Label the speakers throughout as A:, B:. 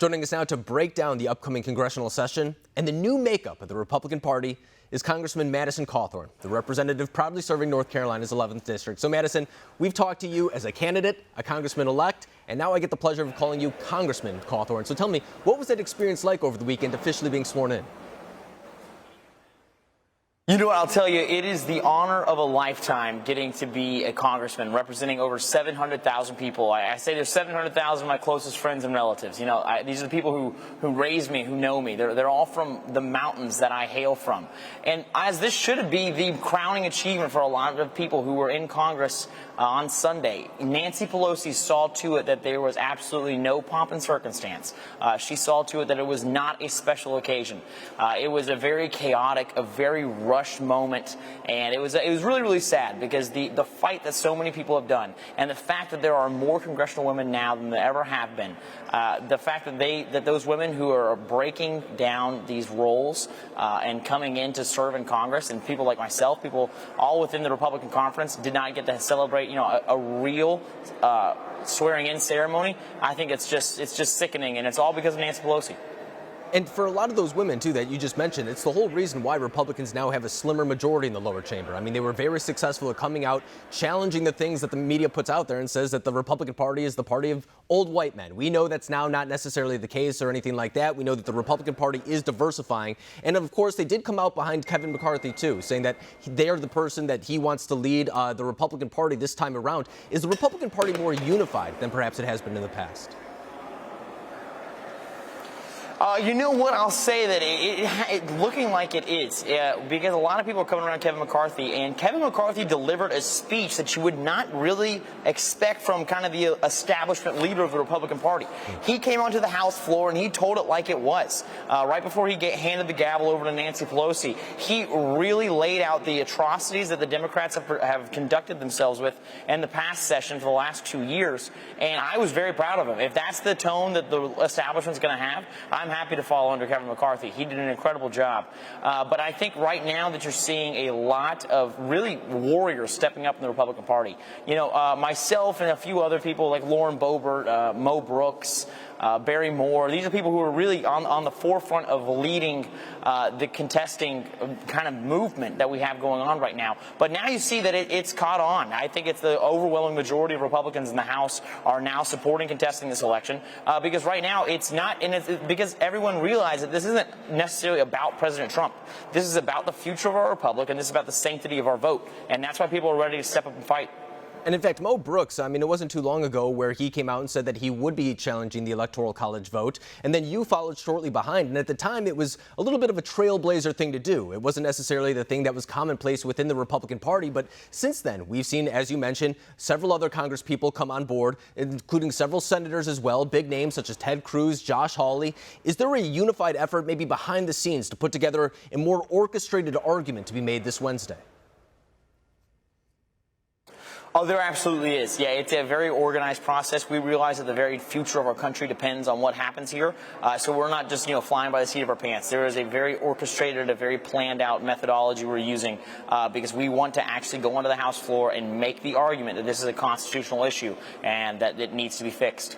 A: Joining us now to break down the upcoming congressional session and the new makeup of the Republican Party is Congressman Madison Cawthorn, the representative proudly serving North Carolina's 11th district. So, Madison, we've talked to you as a candidate, a congressman-elect, and now I get the pleasure of calling you Congressman Cawthorn. So tell me, what was that experience like over the weekend officially being sworn in?
B: You know what, I'll tell you, it is the honor of a lifetime getting to be a congressman representing over 700,000 people. I say there's 700,000 of my closest friends and relatives. You know, these are the people who raised me, who know me. They're all from the mountains that I hail from. And as this should be the crowning achievement for a lot of people who were in Congress on Sunday, Nancy Pelosi saw to it that there was absolutely no pomp and circumstance. She saw to it that it was not a special occasion. It was a very chaotic, a very rushed moment, and it was really, really sad because the fight that so many people have done, and the fact that there are more congressional women now than there ever have been, the fact that those women who are breaking down these roles and coming in to serve in Congress, and people like myself, people all within the Republican conference, did not get to celebrate, you know, a real swearing-in ceremony. I think it's just sickening, and it's all because of Nancy Pelosi.
A: And for a lot of those women, too, that you just mentioned, it's the whole reason why Republicans now have a slimmer majority in the lower chamber. I mean, they were very successful at coming out, challenging the things that the media puts out there and says that the Republican Party is the party of old white men. We know that's now not necessarily the case or anything like that. We know that the Republican Party is diversifying. And, of course, they did come out behind Kevin McCarthy, too, saying that they are the person that he wants to lead the Republican Party this time around. Is the Republican Party more unified than perhaps it has been in the past?
B: You know what? I'll say that it looking like it is, because a lot of people are coming around Kevin McCarthy, and Kevin McCarthy delivered a speech that you would not really expect from kind of the establishment leader of the Republican Party. He came onto the House floor and he told it like it was. Right before he handed the gavel over to Nancy Pelosi, he really laid out the atrocities that the Democrats have conducted themselves with in the past session for the last 2 years, and I was very proud of him. If that's the tone that the establishment's going to have, I'm happy to follow under Kevin McCarthy. He did an incredible job. But I think right now that you're seeing a lot of really warriors stepping up in the Republican Party. You know, myself and a few other people like Lauren Boebert, Mo Brooks, Barry Moore. These are people who are really on the forefront of leading the contesting kind of movement that we have going on right now. But now you see that it's caught on. I think it's the overwhelming majority of Republicans in the House are now supporting contesting this election because right now it's not, and it's because everyone realizes that this isn't necessarily about President Trump. This is about the future of our republic, and this is about the sanctity of our vote. And that's why people are ready to step up and fight.
A: And in fact, Mo Brooks, I mean, it wasn't too long ago where he came out and said that he would be challenging the Electoral College vote. And then you followed shortly behind. And at the time, it was a little bit of a trailblazer thing to do. It wasn't necessarily the thing that was commonplace within the Republican Party. But since then, we've seen, as you mentioned, several other Congress people come on board, including several senators as well, big names such as Ted Cruz, Josh Hawley. Is there a unified effort maybe behind the scenes to put together a more orchestrated argument to be made this Wednesday?
B: Oh, there absolutely is. Yeah, it's a very organized process. We realize that the very future of our country depends on what happens here. So we're not just, flying by the seat of our pants. There is a very orchestrated, a very planned out methodology we're using because we want to actually go onto the House floor and make the argument that this is a constitutional issue and that it needs to be fixed.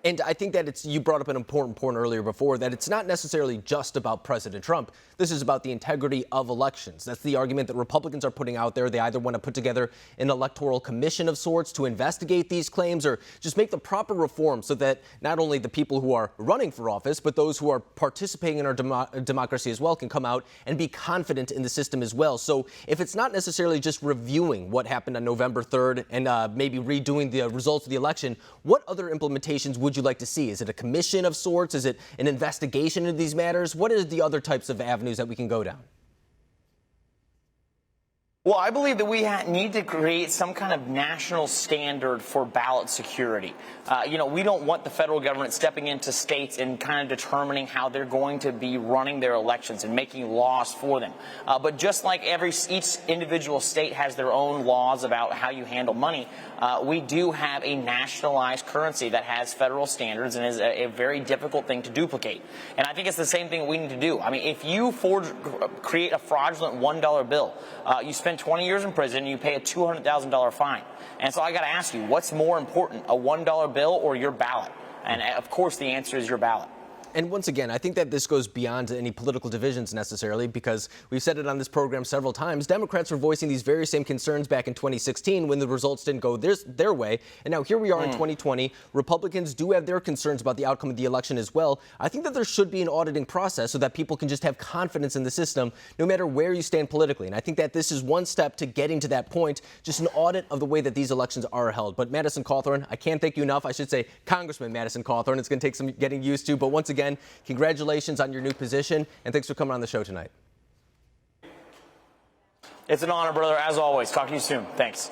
A: And I think that you brought up an important point earlier before, that it's not necessarily just about President Trump. This is about the integrity of elections. That's the argument that Republicans are putting out there. They either want to put together an electoral commission of sorts to investigate these claims or just make the proper reforms so that not only the people who are running for office, but those who are participating in our democracy as well can come out and be confident in the system as well. So if it's not necessarily just reviewing what happened on November 3rd and maybe redoing the results of the election, what other implementations would you like to see? Is it a commission of sorts? Is it an investigation into these matters? What are the other types of avenues that we can go down?
B: Well, I believe that we need to create some kind of national standard for ballot security. We don't want the federal government stepping into states and kind of determining how they're going to be running their elections and making laws for them. But just like each individual state has their own laws about how you handle money, we do have a nationalized currency that has federal standards and is a very difficult thing to duplicate. And I think it's the same thing we need to do. I mean, if you create a fraudulent $1 bill, you spend 20 years in prison, you pay a $200,000 fine. And so I got to ask you, what's more important, a $1 bill or your ballot? And of course, the answer is your ballot.
A: And once again, I think that this goes beyond any political divisions necessarily, because we've said it on this program several times. Democrats were voicing these very same concerns back in 2016 when the results didn't go their way. And now here we are in 2020. Republicans do have their concerns about the outcome of the election as well. I think that there should be an auditing process so that people can just have confidence in the system no matter where you stand politically. And I think that this is one step to getting to that point, just an audit of the way that these elections are held. But Madison Cawthorn, I can't thank you enough. I should say Congressman Madison Cawthorn. It's going to take some getting used to. But once again, congratulations on your new position, and thanks for coming on the show tonight.
B: It's an honor, brother, as always. Talk to you soon. Thanks.